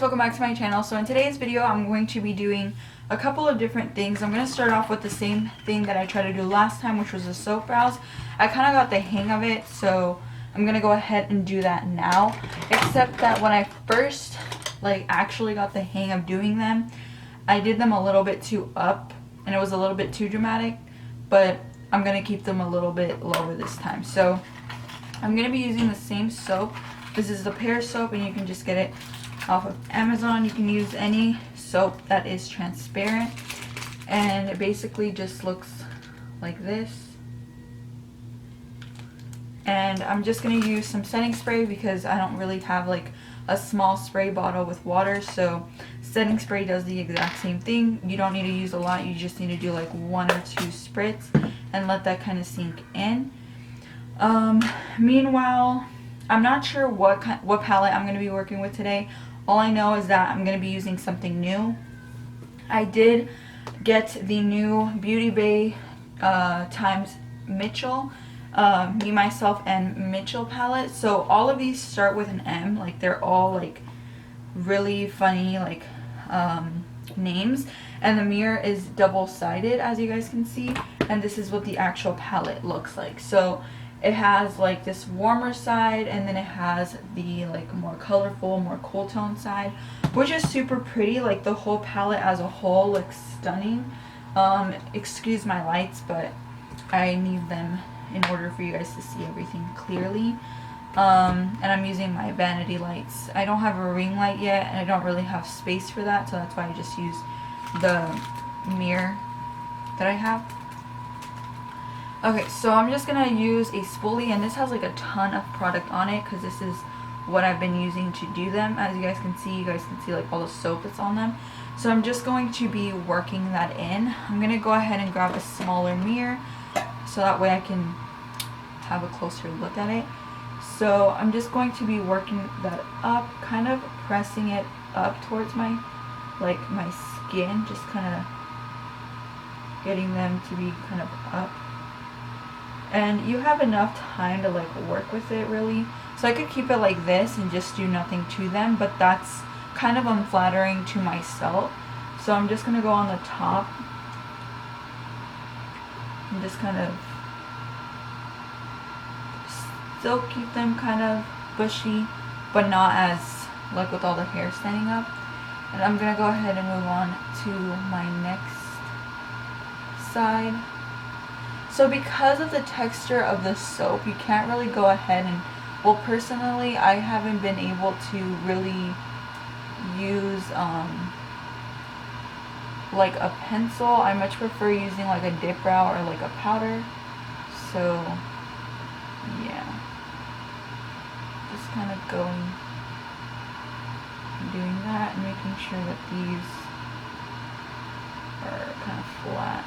welcome back to my channel. So in today's video I'm going to be doing a couple of different things. I'm going to start off with the same thing that I tried to do last time, which was the soap brows. I kind of got the hang of it, so I'm going to go ahead and do that now. Except that when I first actually got the hang of doing them, I did them a little bit too up and it was a little bit too dramatic, but I'm going to keep them a little bit lower this time. So I'm going to be using the same soap. This is the Pear soap and you can just get it off of Amazon. You can use any soap that is transparent and it basically just looks like this. And I'm just going to use some setting spray because I don't really have like a small spray bottle with water, so setting spray does the exact same thing. You don't need to use a lot, you just need to do like 1 or 2 spritz and let that kind of sink in. Meanwhile, I'm not sure what palette I'm going to be working with today. All I know is that I'm going to be using something new. I did get the new Beauty Bay times Mitchell, Me, Myself, and Mitchell palette. So all of these start with an M. Like they're all like really funny names. And the mirror is double-sided, as you guys can see. And this is what the actual palette looks like. So it has like this warmer side, and then it has the like more colorful, more cool tone side, which is super pretty. Like the whole palette as a whole looks stunning. Excuse my lights, but I need them in order for you guys to see everything clearly. And I'm using my vanity lights. I don't have a ring light yet, and I don't really have space for that, so that's why I just use the mirror that I have. Okay, so I'm just going to use a spoolie, and this has like a ton of product on it because this is what I've been using to do them. As you guys can see like all the soap that's on them. So I'm just going to be working that in. I'm going to go ahead and grab a smaller mirror so that way I can have a closer look at it. So I'm just going to be working that up, kind of pressing it up towards my skin, just kind of getting them to be kind of up. And you have enough time to like work with it really. So I could keep it like this and just do nothing to them, but that's kind of unflattering to myself. So I'm just going to go on the top and just kind of still keep them kind of bushy, but not as like with all the hair standing up. And I'm going to go ahead and move on to my next side. So because of the texture of the soap, you can't really go ahead and, well, personally, I haven't been able to really use like a pencil. I much prefer using like a dip brow or like a powder. So yeah, just kind of going and doing that and making sure that these are kind of flat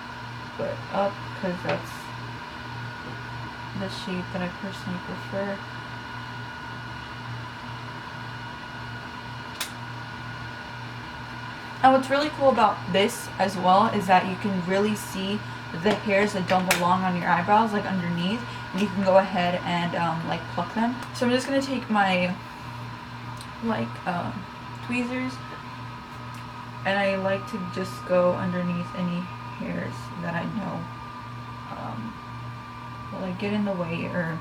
but up, because that's the shape that I personally prefer. And what's really cool about this as well is that you can really see the hairs that don't belong on your eyebrows, like underneath, and you can go ahead and like pluck them. So I'm just going to take my tweezers, and I like to just go underneath any hairs that I know will like get in the way, or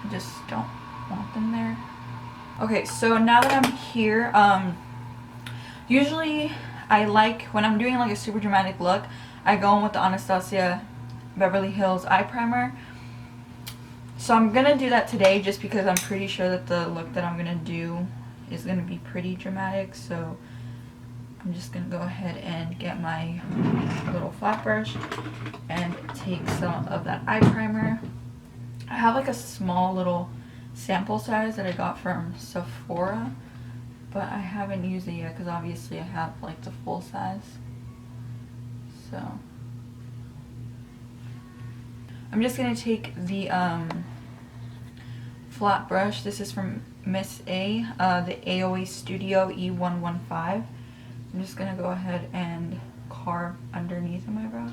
I just don't want them there. Okay, so now that I'm here, usually I like, when I'm doing like a super dramatic look, I go in with the Anastasia Beverly Hills eye primer. So I'm gonna do that today just because I'm pretty sure that the look that I'm gonna do is gonna be pretty dramatic. So I'm just going to go ahead and get my little flat brush and take some of that eye primer. I have like a small little sample size that I got from Sephora, but I haven't used it yet because obviously I have like the full size. So I'm just going to take the flat brush. This is from Miss A, the AOA Studio E115. I'm just going to go ahead and carve underneath of my brows.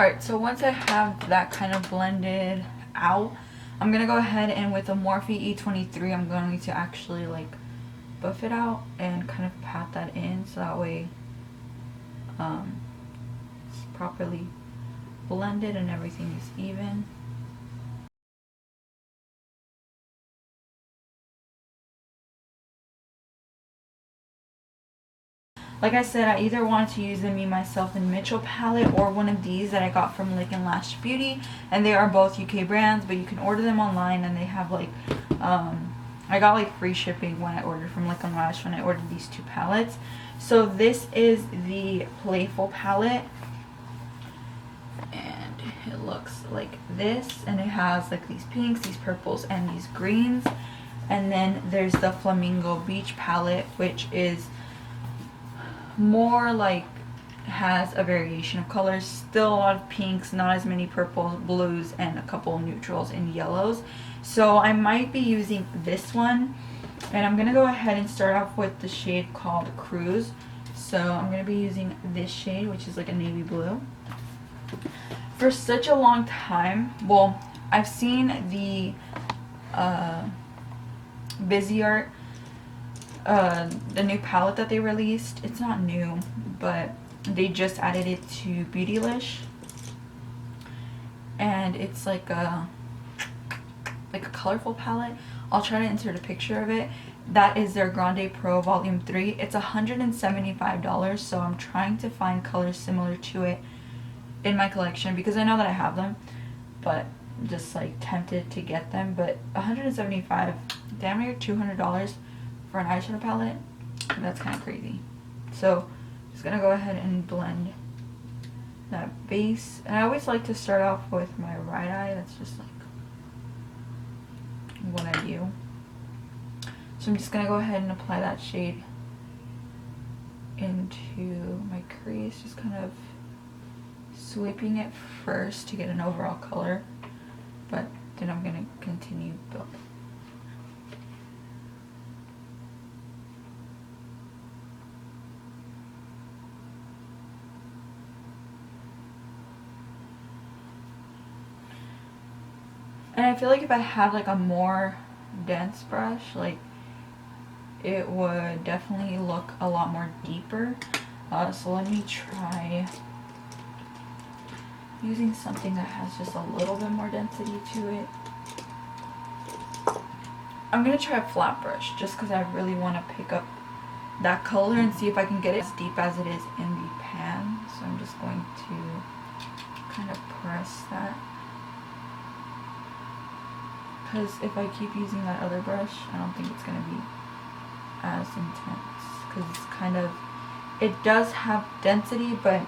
Alright, so once I have that kind of blended out, I'm going to go ahead and with a Morphe E23, I'm going to actually like buff it out and kind of pat that in so that way it's properly blended and everything is even. Like I said, I either wanted to use the Me, Myself, and Mitchell palette or one of these that I got from Lash Beauty. And they are both UK brands, but you can order them online and they have like, I got like free shipping when I ordered from Lash when I ordered these two palettes. So this is the Playful palette. And it looks like this. And it has like these pinks, these purples, and these greens. And then there's the Flamingo Beach palette, which is more like has a variation of colors, still a lot of pinks, not as many purples, blues, and a couple neutrals and yellows. So I might be using this one, and I'm gonna go ahead and start off with the shade called Cruise. So I'm gonna be using this shade, which is like a navy blue. For such a long time, well, I've seen the Busy Art, the new palette that they released. It's not new, but they just added it to Beautylish, and it's like a colorful palette. I'll try to insert a picture of it. That is their Grande Pro Volume 3. It's $175, so I'm trying to find colors similar to it in my collection because I know that I have them, but I'm just like tempted to get them. But $175, damn near $200 for an eyeshadow palette, that's kind of crazy. So I'm just gonna go ahead and blend that base. And I always like to start off with my right eye. That's just like what I do. So I'm just gonna go ahead and apply that shade into my crease, just kind of sweeping it first to get an overall color, but then I'm gonna continue building. And I feel like if I had like a more dense brush, like it would definitely look a lot more deeper. So let me try using something that has just a little bit more density to it. I'm going to try a flat brush just because I really want to pick up that color and see if I can get it as deep as it is in the pan. So I'm just going to kind of press that. Because if I keep using that other brush, I don't think it's going to be as intense. Because it's kind of, it does have density, but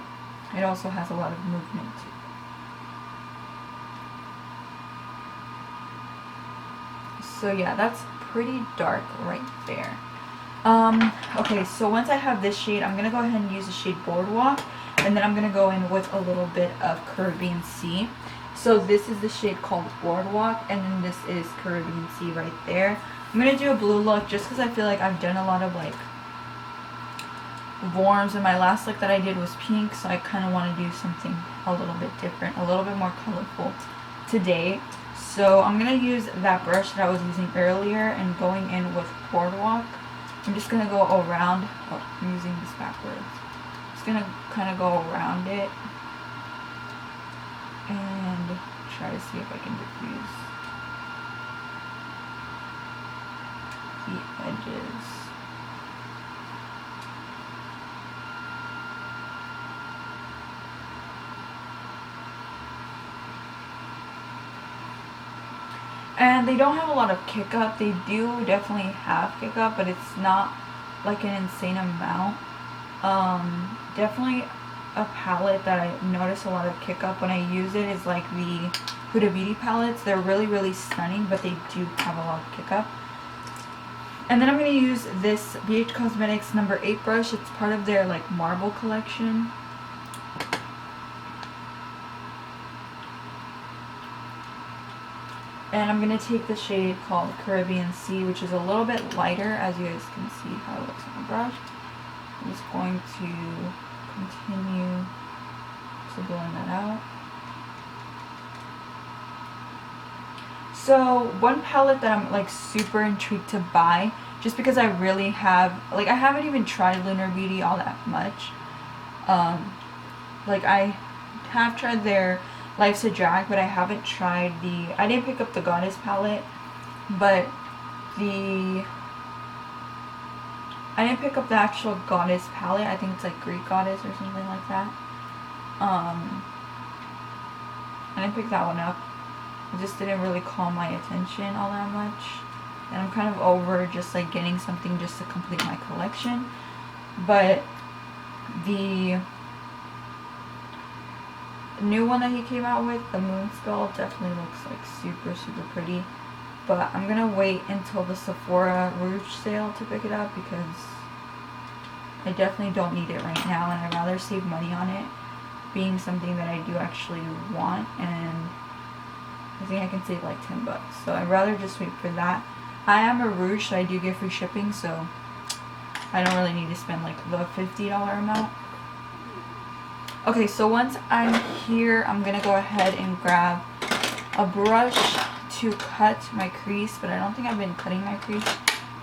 it also has a lot of movement too. So yeah, that's pretty dark right there. Okay, so once I have this shade, I'm going to go ahead and use the shade Boardwalk. And then I'm going to go in with a little bit of Caribbean Sea. So this is the shade called Boardwalk, and then this is Caribbean Sea right there. I'm going to do a blue look just because I feel like I've done a lot of like warms, and my last look that I did was pink, so I kind of want to do something a little bit different, a little bit more colorful today. So I'm going to use that brush that I was using earlier and going in with Boardwalk. I'm just going to go around, oh, I'm using this backwards. Just going to kind of go around it and try to see if I can diffuse the edges. And they don't have a lot of kick up. They do definitely have kick up, but it's not like an insane amount. Definitely a palette that I notice a lot of kick up when I use it is like the Huda Beauty palettes. They're really, really stunning, but they do have a lot of kick up. And then I'm going to use this BH Cosmetics number 8 brush. It's part of their like marble collection. And I'm going to take the shade called Caribbean Sea, which is a little bit lighter, as you guys can see how it looks on the brush. I'm just going to continue to blend that out. So one palette that I'm like super intrigued to buy, just because I really have, like, I haven't even tried Lunar Beauty all that much. Like, I have tried their Life's a Drag, but I haven't tried I didn't pick up the Goddess palette, but I didn't pick up the actual Goddess palette. I think it's like Greek Goddess or something like that. I didn't pick that one up. It just didn't really call my attention all that much. And I'm kind of over just like getting something just to complete my collection. But the new one that he came out with, the Moon Spell, definitely looks like super, super pretty. But I'm gonna wait until the Sephora Rouge sale to pick it up because I definitely don't need it right now, and I'd rather save money on it, being something that I do actually want, and I think I can save like 10 bucks. So I'd rather just wait for that. I am a Rouge, so I do get free shipping, so I don't really need to spend like the $50 amount. Okay, so once I'm here, I'm gonna go ahead and grab a brush to cut my crease, but I don't think I've been cutting my crease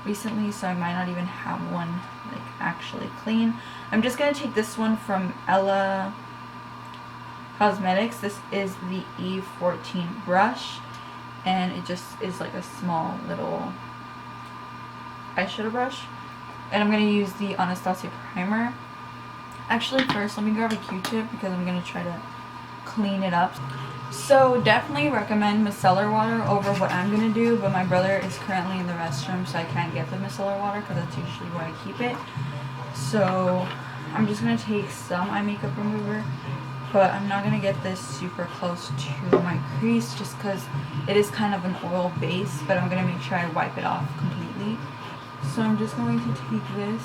recently, so I might not even have one like actually clean. I'm just gonna take this one from Ella Cosmetics. This is the E14 brush, and it just is like a small little eyeshadow brush, and I'm gonna use the Anastasia primer. Actually, first let me grab a Q-tip because I'm gonna try to clean it up. So definitely recommend micellar water over what I'm gonna do, but my brother is currently in the restroom, so I can't get the micellar water because that's usually where I keep it. So I'm just gonna take some eye makeup remover, but I'm not gonna get this super close to my crease just because it is kind of an oil base, but I'm gonna make sure I wipe it off completely. So I'm just going to take this.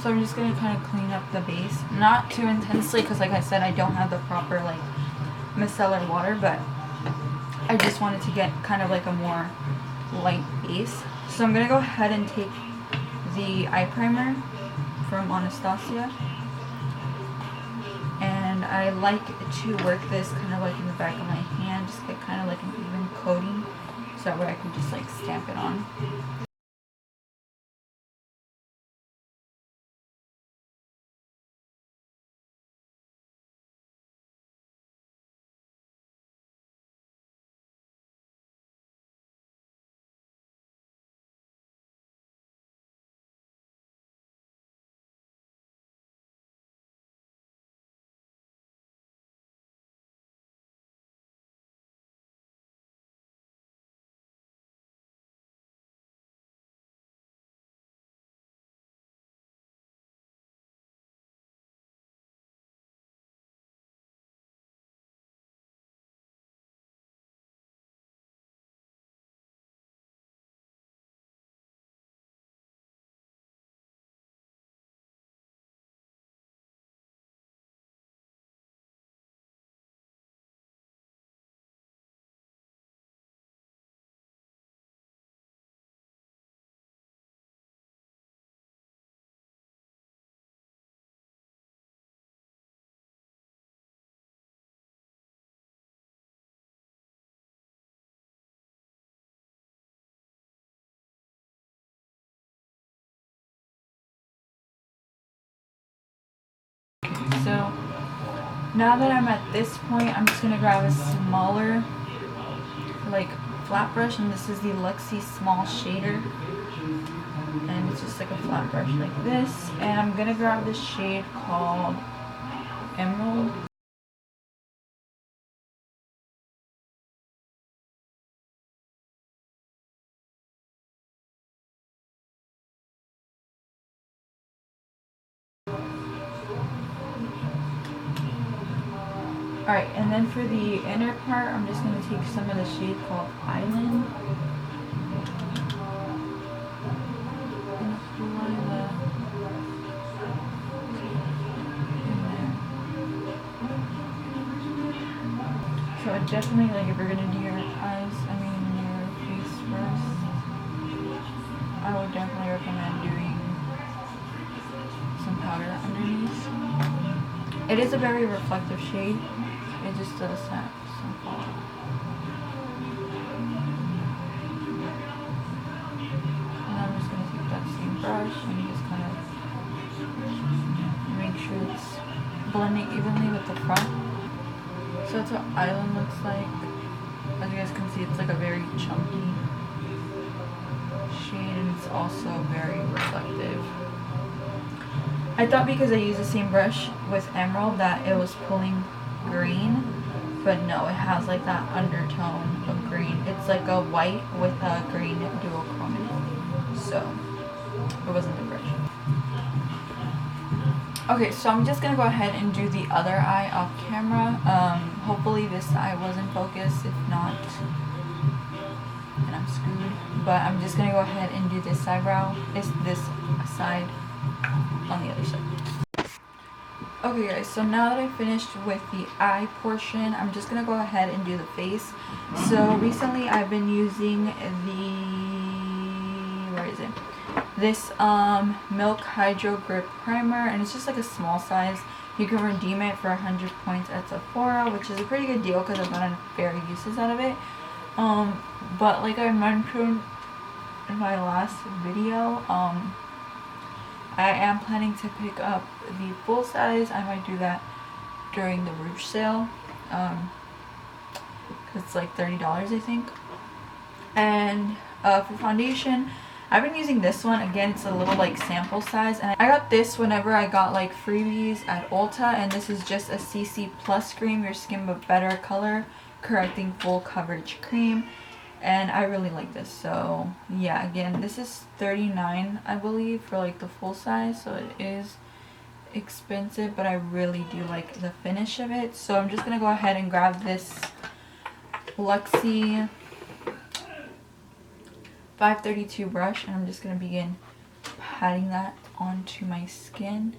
So I'm just going to kind of clean up the base. Not too intensely because like I said, I don't have the proper like micellar water, but I just wanted to get kind of like a more light base. So I'm going to go ahead and take the eye primer from Anastasia. And I like to work this kind of like in the back of my hand, just get kind of like an even coating so that way I can just like stamp it on. So now that I'm at this point, I'm just going to grab a smaller like flat brush, and this is the Luxie Small Shader, and it's just like a flat brush like this, and I'm going to grab this shade called Emerald. Alright, and then for the inner part, I'm just going to take some of the shade called Island. And apply that. but definitely, like, if you're gonna do your eyes, I mean your face first, I would definitely recommend doing some powder underneath. It is a very reflective shade. It just does have some fall. And I'm just gonna take that same brush and just kind of make sure it's blending evenly with the front. So that's what island looks like. As you guys can see, it's like a very chunky shade, and it's also very reflective. I thought because I used the same brush with emerald that it was pulling green, but no, it has like that undertone of green. It's like a white with a green duochrome in it, so it wasn't the brush. Okay, so I'm just gonna go ahead and do the other eye off camera. Hopefully this eye was in focus. If not, then I'm screwed. But I'm just gonna go ahead and do this eyebrow. This side on the other side. Okay guys, so now that I finished with the eye portion, I'm just gonna go ahead and do the face. So recently I've been using this Milk Hydro Grip Primer, and it's just like a small size. You can redeem it for 100 points at Sephora, which is a pretty good deal because I've gotten fair uses out of it. But like I mentioned in my last video, I am planning to pick up the full size. I might do that during the Rouge sale. It's like $30, I think. And for foundation, I've been using this one. Again, it's a little like sample size, and I got this whenever I got like freebies at Ulta, and this is just a CC Plus cream, your skin but better color correcting full coverage cream, and I really like this. So yeah, again, this is $39 I believe for like the full size, so it is expensive, but I really do like the finish of it. So I'm just gonna go ahead and grab this Luxie 532 brush, and I'm just going to begin patting that onto my skin.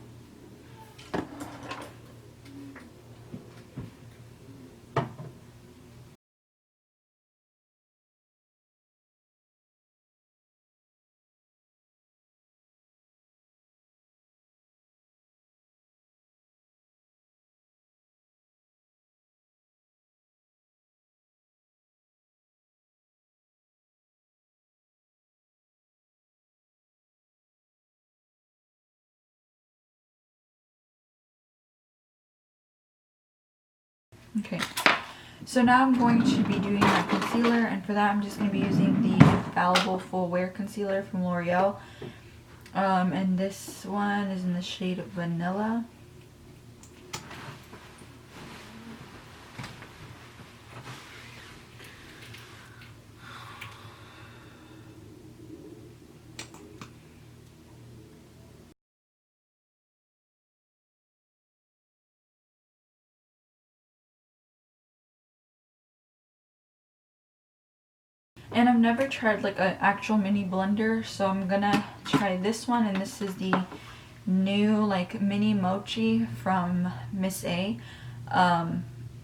Okay, so now I'm going to be doing my concealer, and for that I'm just going to be using the Infallible Full Wear Concealer from L'Oreal. And this one is in the shade Vanilla. And I've never tried like an actual mini blender, so I'm gonna try this one, and this is the new like mini mochi from Miss A. I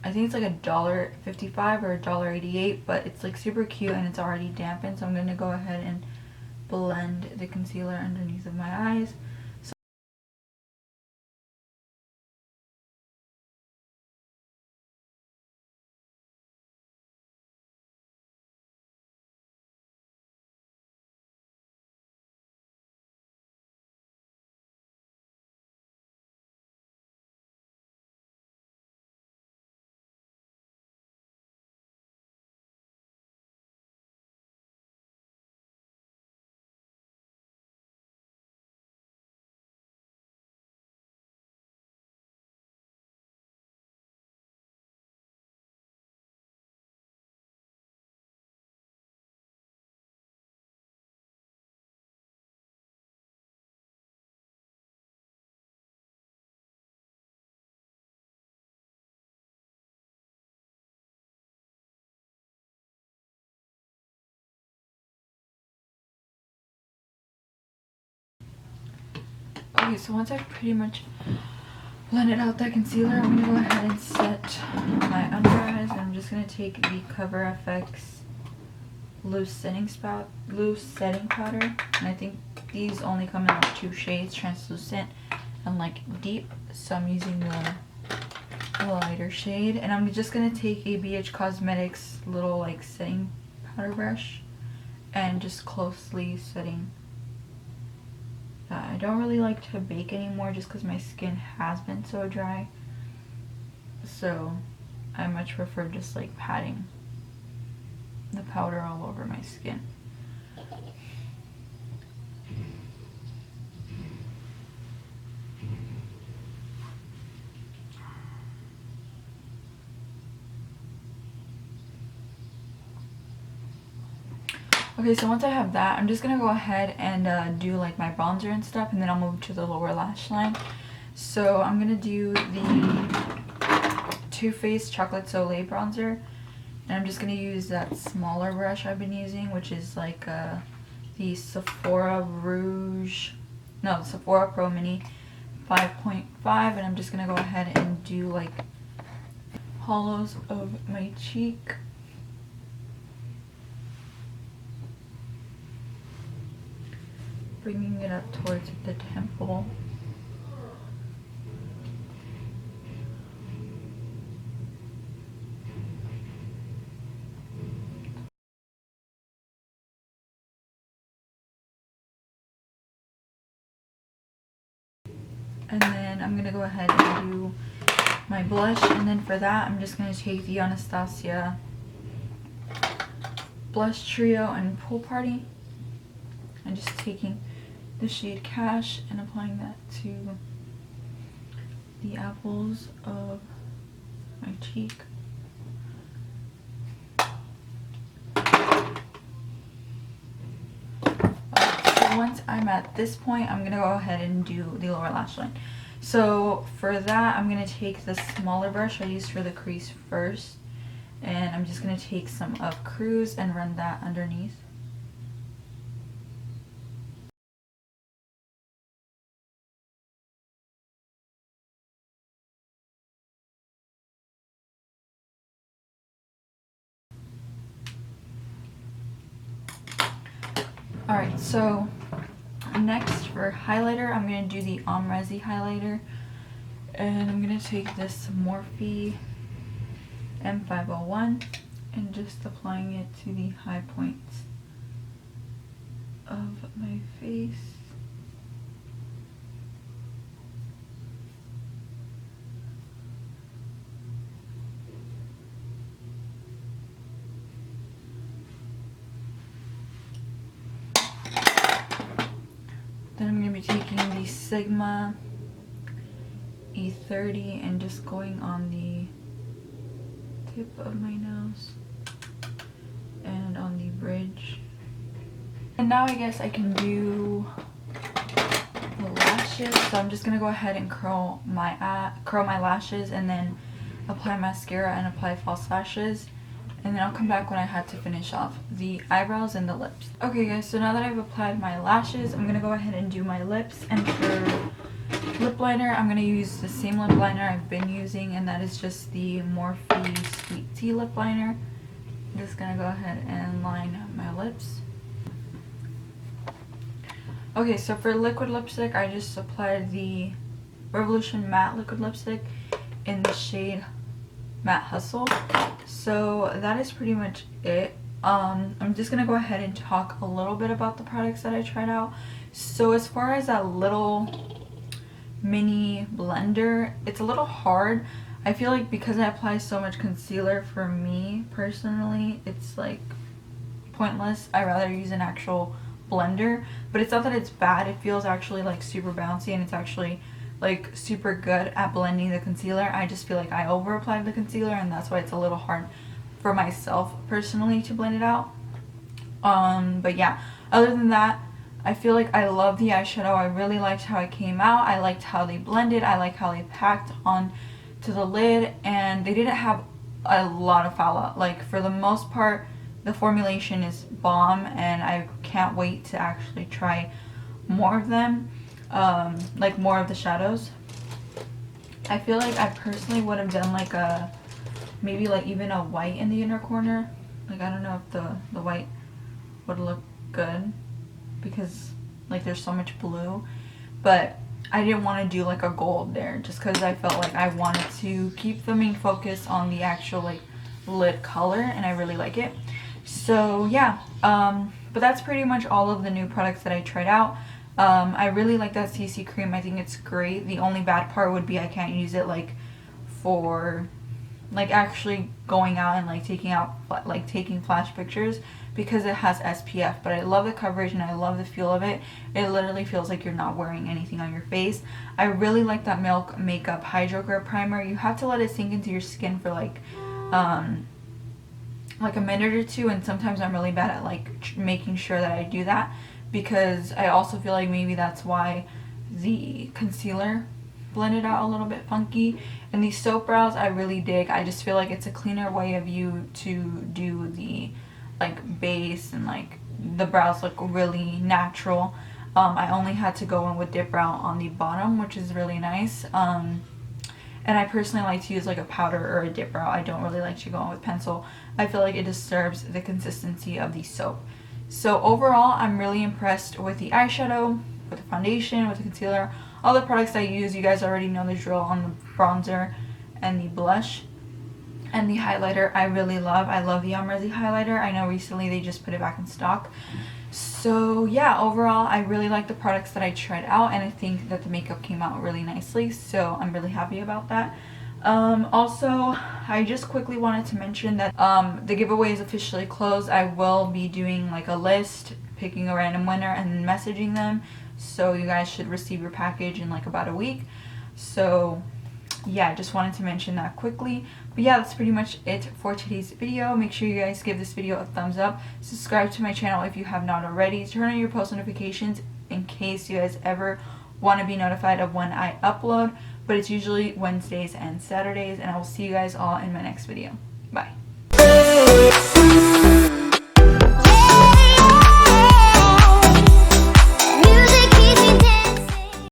think it's like $1.55 or $1.88, but it's like super cute and it's already dampened, so I'm gonna go ahead and blend the concealer underneath of my eyes. Okay, so once I've pretty much blended out that concealer, I'm going to go ahead and set my under eyes. And I'm just going to take the Cover FX loose setting powder. And I think these only come in like 2 shades, translucent and like deep. So I'm using the lighter shade. And I'm just going to take a BH Cosmetics little like setting powder brush and just closely setting. I don't really like to bake anymore just because my skin has been so dry. So I much prefer just like patting the powder all over my skin. Okay, so once I have that, I'm just gonna go ahead and do like my bronzer and stuff, and then I'll move to the lower lash line. So I'm gonna do the Too Faced Chocolate Soleil bronzer, and I'm just gonna use that smaller brush I've been using, which is like the Sephora Pro Mini 5.5, and I'm just gonna go ahead and do like hollows of my cheek. Bringing it up towards the temple. And then I'm gonna go ahead and do my blush, and then for that I'm just gonna take the Anastasia Blush Trio and Pool Party, and just taking the shade Cash and applying that to the apples of my cheek. So once I'm at this point, I'm gonna go ahead and do the lower lash line. So for that, I'm gonna take the smaller brush I used for the crease first, and I'm just gonna take some of Cruise and run that underneath. Alright, so next for highlighter, I'm going to do the Omrezi highlighter. And I'm going to take this Morphe M501 and just applying it to the high points of my face. Then I'm going to be taking the Sigma E30 and just going on the tip of my nose and on the bridge. And now I guess I can do the lashes. So I'm just going to go ahead and curl my lashes and then apply mascara and apply false lashes. And then I'll come back when I had to finish off the eyebrows and the lips. Okay guys, so now that I've applied my lashes, I'm going to go ahead and do my lips. And for lip liner, I'm going to use the same lip liner I've been using, and that is just the Morphe Sweet Tea lip liner. I'm just going to go ahead and line my lips. Okay, so for liquid lipstick, I just applied the Revolution Matte liquid lipstick in the shade Matte Hustle. So that is pretty much it. I'm just gonna go ahead and talk a little bit about the products that I tried out. So as far as that little mini blender, it's a little hard. I feel like because I apply so much concealer, for me personally, it's like pointless. I rather use an actual blender. But it's not that it's bad, it feels actually like super bouncy, and it's actually like super good at blending the concealer. I just feel like I over applied the concealer, and that's why it's a little hard for myself personally to blend it out. But yeah, other than that, I feel like I love the eyeshadow. I really liked how it came out. I liked how they blended. I like how they packed on to the lid, and they didn't have a lot of fallout. Like for the most part, the formulation is bomb, and I can't wait to actually try more of them. Like more of the shadows. I feel like I personally would have done like a, maybe like even a white in the inner corner. Like I don't know if the white would look good because like there's so much blue, but I didn't want to do like a gold there just because I felt like I wanted to keep the main focus on the actual like lid color, and I really like it. So yeah, but that's pretty much all of the new products that I tried out. I really like that CC cream. I think it's great. The only bad part would be I can't use it like for like actually going out and like taking flash pictures because it has SPF, but I love the coverage and I love the feel of it. It literally feels like you're not wearing anything on your face. I really like that Milk Makeup Hydro Grip Primer. You have to let it sink into your skin for like a minute or two, and sometimes I'm really bad at like making sure that I do that because I also feel like maybe that's why the concealer blended out a little bit funky. And these soap brows I really dig. I just feel like it's a cleaner way of you to do the like base, and like the brows look really natural. I only had to go in with dip brow on the bottom, which is really nice. And I personally like to use like a powder or a dip brow. I don't really like to go in with pencil. I feel like it disturbs the consistency of the soap. So overall, I'm really impressed with the eyeshadow, with the foundation, with the concealer, all the products I use. You guys already know the drill on the bronzer and the blush. And the highlighter I really love. I love the Resi highlighter. I know recently they just put it back in stock. So yeah, overall I really like the products that I tried out, and I think that the makeup came out really nicely, so I'm really happy about that. Also, I just quickly wanted to mention that the giveaway is officially closed. I will be doing like a list, picking a random winner and messaging them, so you guys should receive your package in like about a week. So yeah, I just wanted to mention that quickly. But yeah, that's pretty much it for today's video. Make sure you guys give this video a thumbs up, subscribe to my channel if you have not already, turn on your post notifications in case you guys ever want to be notified of when I upload, but it's usually Wednesdays and Saturdays, and I will see you guys all in my next video. Bye.